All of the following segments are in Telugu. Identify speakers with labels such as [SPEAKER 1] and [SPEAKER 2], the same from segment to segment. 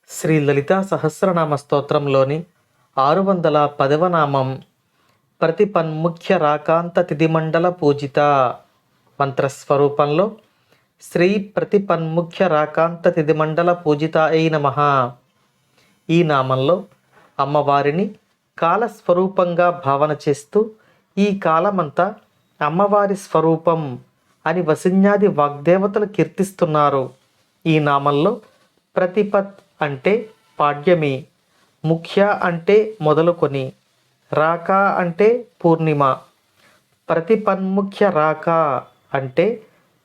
[SPEAKER 1] శ్రీ లలితా సహస్రనామ స్తోత్రంలోని 610వ నామం ప్రతిపన్ముఖ్య రాకాంత తిథిమండల పూజిత. మంత్రస్వరూపంలో శ్రీ ప్రతిపన్ముఖ్య రాకాంత తిథిమండల పూజిత అయి నమః. ఈ నామంలో అమ్మవారిని కాలస్వరూపంగా భావన చేస్తూ ఈ కాలమంతా అమ్మవారి స్వరూపం అని వసిన్యాది వాగ్దేవతలు కీర్తిస్తున్నారు. ఈ నామంలో ప్రతిపత్ అంటే పాడ్యమి, ముఖ్య అంటే మొదలుకొని, రాక అంటే పూర్ణిమ. ప్రతిపన్ముఖ్య రాక అంటే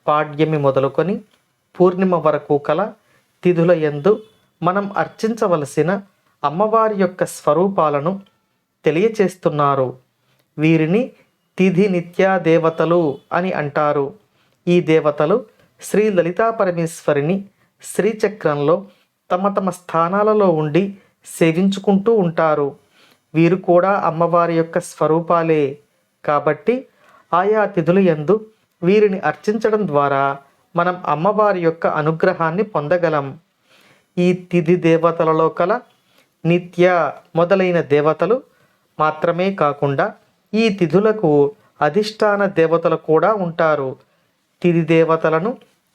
[SPEAKER 1] పాడ్యమి మొదలుకొని పూర్ణిమ వరకు కల తిథుల యందు మనం అర్చించవలసిన అమ్మవారి యొక్క స్వరూపాలను తెలియచేస్తున్నారు. వీరిని తిథి నిత్యా దేవతలు అని అంటారు. ఈ దేవతలు శ్రీ లలితా పరమేశ్వరిని శ్రీచక్రంలో తమ తమ స్థానాలలో ఉండి సేవించుకుంటూ ఉంటారు. వీరు కూడా అమ్మవారి యొక్క స్వరూపాలే కాబట్టి ఆయా తిథుల యందు వీరిని అర్చించడం ద్వారా మనం అమ్మవారి యొక్క అనుగ్రహాన్ని పొందగలం. ఈ తిథి దేవతలలో కల నిత్య మొదలైన దేవతలు మాత్రమే కాకుండా ఈ తిథులకు అధిష్టాన దేవతలు కూడా ఉంటారు. తిథి దేవతలను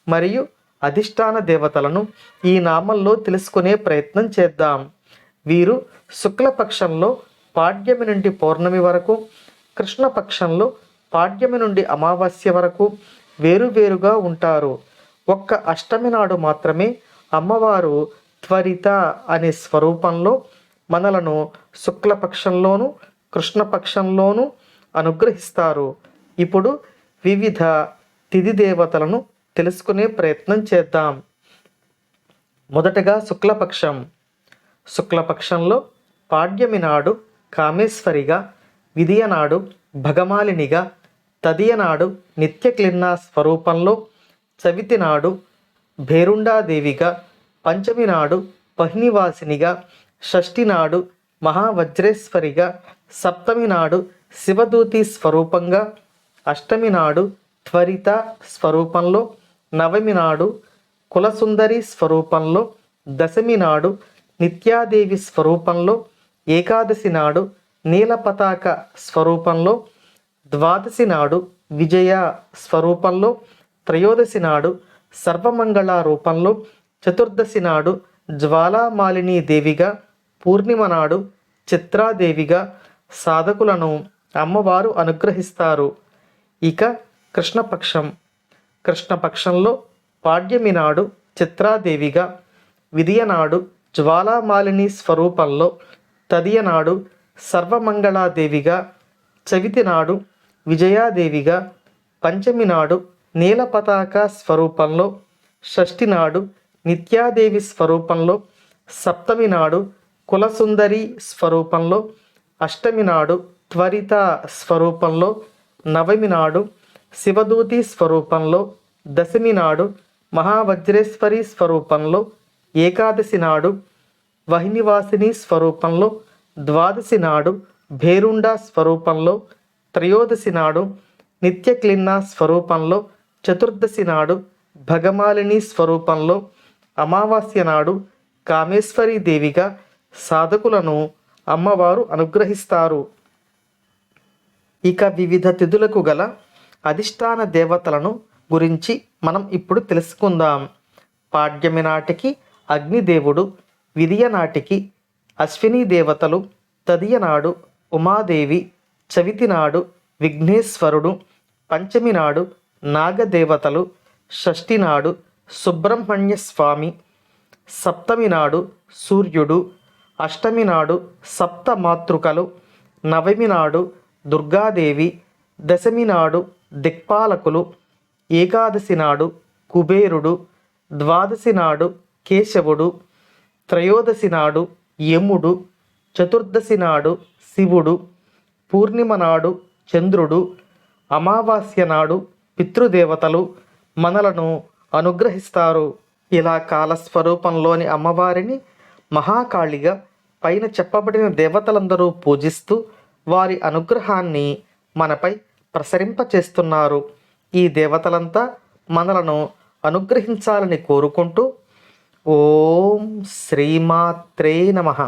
[SPEAKER 1] మరియు అధిష్టాన దేవతలను ఈ నామంలో తెలుసుకునే ప్రయత్నం చేద్దాం. వీరు శుక్లపక్షంలో పాడ్యమి నుండి పౌర్ణమి వరకు, కృష్ణపక్షంలో పాడ్యమి నుండి అమావాస్య వరకు వేరువేరుగా ఉంటారు. ఒక్క అష్టమి నాడు మాత్రమే అమ్మవారు త్వరిత అనే స్వరూపంలో మనలను శుక్లపక్షంలోను కృష్ణపక్షంలోనూ అనుగ్రహిస్తారు. ఇప్పుడు వివిధ తిథి దేవతలను తెలుసుకునే ప్రయత్నం చేద్దాం. మొదటగా శుక్లపక్షంలో పాడ్యమి నాడు కామేశ్వరిగా, విదియ నాడు భగమాలినిగా, తదియ నాడు నిత్యక్లిన్నా స్వరూపంలో, చవితి నాడు భేరుండాదేవిగా, పంచమి నాడు పహ్నివాసినిగా, షష్ఠి నాడు మహావజ్రేశ్వరిగా, సప్తమి నాడు శివదూతి స్వరూపంగా, అష్టమి నాడు త్వరిత స్వరూపంలో, నవమి నాడు కులసుందరి స్వరూపంలో, దశమి నాడు నిత్యాదేవి స్వరూపంలో, ఏకాదశి నాడు నీలపతాక స్వరూపంలో, ద్వాదశి నాడు విజయ స్వరూపంలో, త్రయోదశి నాడు సర్వమంగళ రూపంలో, చతుర్దశి నాడు జ్వాలామాలిని దేవిగా, పూర్ణిమ నాడు చిత్రాదేవిగా సాధకులను అమ్మవారు అనుగ్రహిస్తారు. ఇక కృష్ణపక్షంలో పాడ్యమి నాడు చిత్రాదేవిగా, విదియ నాడు జ్వాలామాలిని స్వరూపంలో, తదియ నాడు సర్వమంగళాదేవిగా, చవితి నాడు విజయాదేవిగా, పంచమి నాడు నీలపతాక స్వరూపంలో, షష్ఠి నాడు నిత్యాదేవి స్వరూపంలో, సప్తమి నాడు కులసుందరి స్వరూపంలో, అష్టమి నాడు త్వరిత స్వరూపంలో, నవమి నాడు శివదూతి స్వరూపంలో, దశమి నాడు మహావజ్రేశ్వరి స్వరూపంలో, ఏకాదశి నాడు వహ్నివాసిని స్వరూపంలో, ద్వాదశి నాడు భేరుండా స్వరూపంలో, త్రయోదశి నాడు నిత్యక్లిన్నా స్వరూపంలో, చతుర్దశి నాడు భగమాలిని స్వరూపంలో, అమావాస్య నాడు కామేశ్వరీ దేవిగా సాధకులను అమ్మవారు అనుగ్రహిస్తారు. ఇక వివిధ తిథులకు గల అధిష్టాన దేవతలను గురించి మనం ఇప్పుడు తెలుసుకుందాం. పాడ్యమి నాటికి అగ్నిదేవుడు, విదియ నాటికి అశ్విని దేవతలు, తదియ నాడు ఉమాదేవి, చవితి నాడు విఘ్నేశ్వరుడు, పంచమి నాడు నాగదేవతలు, షష్ఠి నాడు సుబ్రహ్మణ్య స్వామి, సప్తమి నాడు సూర్యుడు, అష్టమి నాడు సప్త మాతృకలు, నవమి నాడు దుర్గాదేవి, దశమి నాడు దిక్పాలకులు, ఏకాదశి నాడు కుబేరుడు, ద్వాదశి నాడు కేశవుడు, త్రయోదశి నాడు యముడు, చతుర్దశి నాడు శివుడు, పూర్ణిమ నాడు చంద్రుడు, అమావాస్య నాడు పితృదేవతలు మనలను అనుగ్రహిస్తారు. ఇలా కాలస్వరూపంలోని అమ్మవారిని మహాకాళిగా పైన చెప్పబడిన దేవతలందరూ పూజిస్తూ వారి అనుగ్రహాన్ని మనపై ప్రసరింపచేస్తున్నారు. ఈ దేవతలంతా మనలను అనుగ్రహించాలని కోరుకుంటూ ఓం శ్రీమాత్రే నమః.